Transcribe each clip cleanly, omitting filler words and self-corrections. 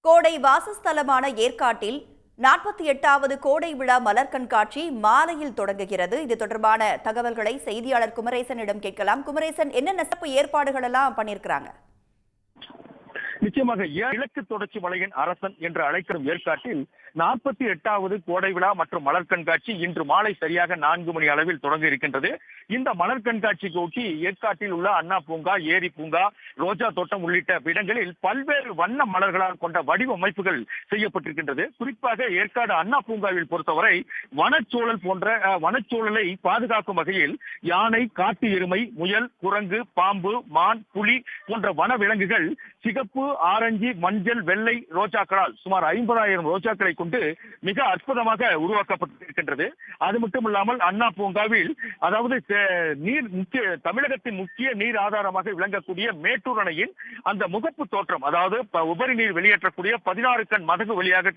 கோடை வாசஸ்தலமான ஏற்காட்டில் 48வது கோடை விழா மலர் கண்காட்சி மாலையில் தொடங்குகிறது. இது தொடர்பான தகவல்களை செய்தியாளர் குமரேசனிடம் கேட்கலாம். குமரேசன், என்னென்ன சிறப்பு ஏற்பாடுகள் எல்லாம் பண்ணியிருக்கிறாங்க? நிச்சயமாக கிழக்கு தொடர்ச்சி மலையின் அரசன் என்று அழைக்கப்படும் ஏற்காட்டில் 48வது கோடை விழா மற்றும் மலர் கண்காட்சி இன்று மாலை சரியாக 4 மணி அளவில் தொடங்க இருக்கின்றது. இந்த மலர் கண்காட்சிக்கு ஒட்டி ஏற்காட்டில் உள்ள அண்ணா பூங்கா, ஏரி பூங்கா, ரோஜா தோட்டம் உள்ளிட்ட இடங்களில் பல்வேறு வண்ண மலர்களால் கொண்ட வடிவமைப்புகள் செய்யப்பட்டிருக்கின்றது. குறிப்பாக ஏற்காடு அண்ணா பூங்காவில் பொறுத்தவரை வனச்சூழல் போன்ற வனச்சூழலை பாதுகாக்கும் வகையில் யானை, காட்டு எருமை, முயல், குரங்கு, பாம்பு, மான், புலி போன்ற வன விலங்குகள் சிகப்பு, ஆரஞ்சு, மஞ்சள், வெள்ளை ரோஜாக்களால் சுமார் 50,000 ரோஜாக்களை கொண்டு மிக அற்புதமாக உருவாக்கப்பட்டிருக்கின்றது. அது மட்டுமில்லாமல் அண்ணா பூங்காவில் அதாவது தமிழகத்தின் முக்கிய நீர் ஆதாரமாக விளங்கக்கூடிய மேட்டூர் அணையின் அந்த முகப்பு தோற்றம், அதாவது உபரி நீர் வெளியேற்றக்கூடிய 16 கண் மதகு வழியாக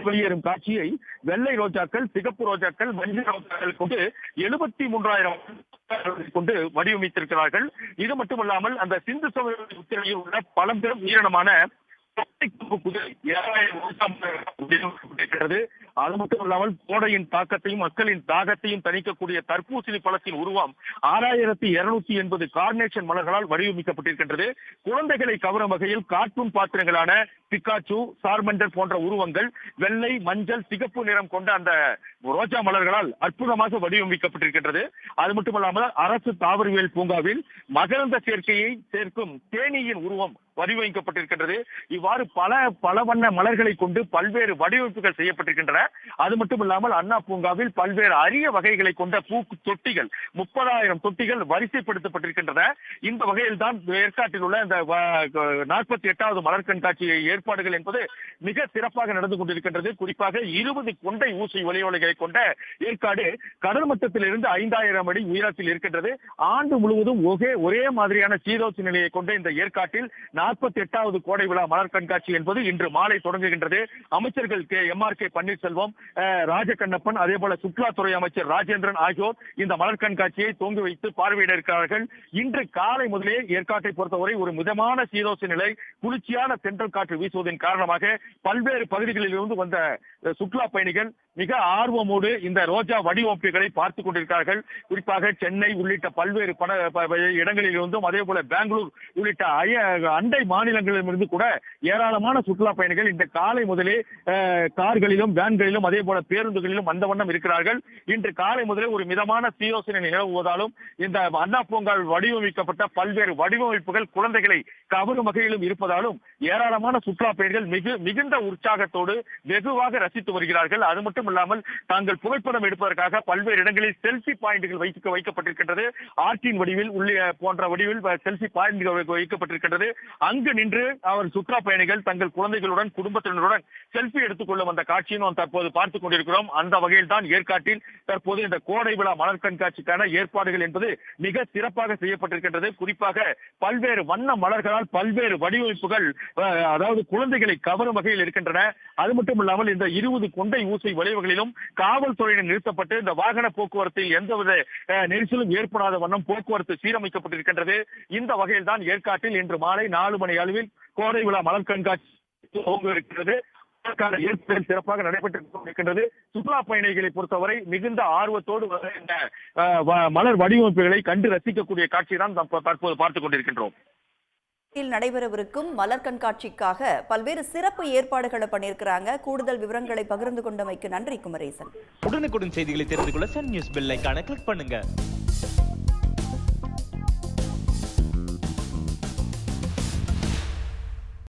வெளியேறும் காட்சியை வெள்ளை ரோஜாக்கள், சிகப்பு ரோஜாக்கள், மஞ்சள் ரோஜாக்கள் கொண்டு 73,000 கொண்டு வடிவமைத்திருக்கிறார்கள். இது மட்டுமல்லாமல் அந்த சிந்து சமவெளி உத்திரையில் உள்ள பழம்பெரும் உயிரினமான அது மட்டும் இல்லாமல் கோடையின் தாக்கத்தையும் மக்களின் தாகத்தையும் தணிக்கக்கூடிய தர்பூசணி பழத்தின் உருவம் 6280 கார்னேஷன் மலர்களால் வடிவமைக்கப்பட்டிருக்கின்றது. குழந்தைகளை கவரும் வகையில் கார்ட்டூன் பாத்திரங்களான பிக்காச்சு, சார்மண்டர் போன்ற உருவங்கள் வெள்ளை, மஞ்சள், சிகப்பு நிறம் கொண்ட அந்த ரோஜா மலர்களால் அற்புதமாக வடிவமைக்கப்பட்டிருக்கின்றது. அது மட்டுமல்லாமல் அரசு தாவரவியல் பூங்காவில் மகரந்த சேர்க்கையை சேர்க்கும் தேனீயின் உருவம் வடிவமைக்கப்பட்டிருக்கின்றது. இவ்வாறு பல வண்ண மலர்களை கொண்டு பல்வேறு வடிவமைப்புகள் செய்யப்பட்டிருக்கின்றன. அது மட்டும் இல்லாமல் அண்ணா பூங்காவில் பல்வேறு அரிய வகைகளை கொண்ட பூக்கு தொட்டிகள் 30,000 தொட்டிகள் வரிசைப்படுத்தப்பட்டிருக்கின்றன. இந்த வகையில் தான் ஏற்காட்டில் உள்ள இந்த 48வது மலர் கண்காட்சி ஏற்பாடுகள் என்பது மிக சிறப்பாக நடந்து கொண்டிருக்கின்றது. குறிப்பாக 20 கொண்டை ஊசி ஒலியோலைகளை கொண்ட ஏற்காடு கடல் மட்டத்தில் இருந்து 5,000 அடி உயரத்தில் இருக்கின்றது. ஆண்டு முழுவதும் ஒரே மாதிரியான சீதோஷ்ண நிலையை கொண்ட இந்த ஏற்காட்டில் 48வது கோடை விழா மலர் கண்காட்சி என்பது இன்று மாலை தொடங்குகின்றது. அமைச்சர்கள் MRK பன்னீர்செல்வம், ராஜகண்ணப்பன், அதே போல சுற்றுலாத்துறை அமைச்சர் ராஜேந்திரன் ஆகியோர் இந்த மலர் கண்காட்சியை துவங்கி வைத்து பார்வையிட இருக்கிறார்கள். இன்று காலை முதலே ஏற்காட்டை பொறுத்தவரை ஒரு மிதமான சீதோஷ்ண நிலை, குளிர்ச்சியான தென்றல் காற்று வீசுவதன் காரணமாக பல்வேறு பகுதிகளில் இருந்து வந்த சுற்றுலா பயணிகள் மிக ஆர்வமோடு இந்த ரோஜா வடிவமைப்புகளை பார்த்துக் கொண்டிருக்கிறார்கள். குறிப்பாக சென்னை உள்ளிட்ட பல்வேறு இடங்களில் இருந்தும், அதே போல பெங்களூர் உள்ளிட்ட அண்டை மாநிலங்களிலிருந்து கூட ஏராளமான சுற்றுலா பயணிகள் இந்த காலை முதலே கார்களிலும், வேன்களிலும், அதே போல பேருந்துகளிலும் அந்த வண்ணம் இருக்கிறார்கள். இன்று காலை முதலே ஒரு மிதமான சீதோஷ்ண நிலவுவதாலும் இந்த அண்ணா பூங்காவில் வடிவமைக்கப்பட்ட பல்வேறு வடிவமைப்புகள் குழந்தைகளை கவரும் வகையிலும் இருப்பதாலும் ஏராளமான சுற்றுலா பயணிகள் மிகுந்த உற்சாகத்தோடு வெகுவாக ரசித்து வருகிறார்கள். அது மட்டும் இல்லாமல் தாங்கள் புகைப்படம் எடுப்பதற்காக பல்வேறு இடங்களில் செல்ஃபி பாயிண்டுகள் வைக்கப்பட்டிருக்கின்றது. ஆர்டின் வடிவில் போன்ற வடிவில் செல்ஃபி பாயிண்டுகள் வைக்கப்பட்டிருக்கின்றது. அங்கு நின்று அவர் சுற்றுலா பயணிகள் தங்கள் குழந்தைகளுடன், குடும்பத்தினருடன் செல்ஃபி எடுத்துக் கொள்ளும் அந்த காட்சியும் நாம் தற்போது பார்த்துக் கொண்டிருக்கிறோம். அந்த வகையில் தான் ஏற்காட்டில் தற்போது இந்த கோடை விழா மலர் கண்காட்சிக்கான ஏற்பாடுகள் என்பது மிக சிறப்பாக செய்யப்பட்டிருக்கின்றது. குறிப்பாக பல்வேறு வண்ண மலர்களால் பல்வேறு வடிவமைப்புகள் அதாவது குழந்தைகளை கவரும் வகையில் இருக்கின்றன. அது மட்டும் இல்லாமல் இந்த 20 கொண்டை ஊசி வளைவுகளிலும் காவல்துறையினர் நிறுத்தப்பட்டு இந்த வாகன போக்குவரத்தில் எந்தவித நெரிசலும் ஏற்படாத வண்ணம் போக்குவரத்து சீரமைக்கப்பட்டிருக்கின்றது. இந்த வகையில் தான் ஏற்காட்டில் இன்று மாலை 4 மணி அளவில் கோடை விழா மலர் கண்காட்சி துவங்க இருக்கிறது. ஏற்பாடுகள் சிறப்பாக நடைபெற்றிருக்கின்றது. சுற்றுலா பயணிகளை பொறுத்தவரை மிகுந்த ஆர்வத்தோடு இந்த மலர் வடிவமைப்புகளை கண்டு ரசிக்கக்கூடிய காட்சி தான் தற்போது பார்த்துக் கொண்டிருக்கின்றோம். நடைபெறவிருக்கும் மலர் கண்காட்சிக்காக பல்வேறு சிறப்பு ஏற்பாடுகளை பண்ணியிருக்கிறாங்க. கூடுதல் விவரங்களை பகிர்ந்து கொண்டமைக்கு நன்றி குமரேசன். உடனுக்குடன் செய்திகளை தெரிந்து கொள்ள சன் நியூஸ் பெல் ஐகானை கிளிக் பண்ணுங்க.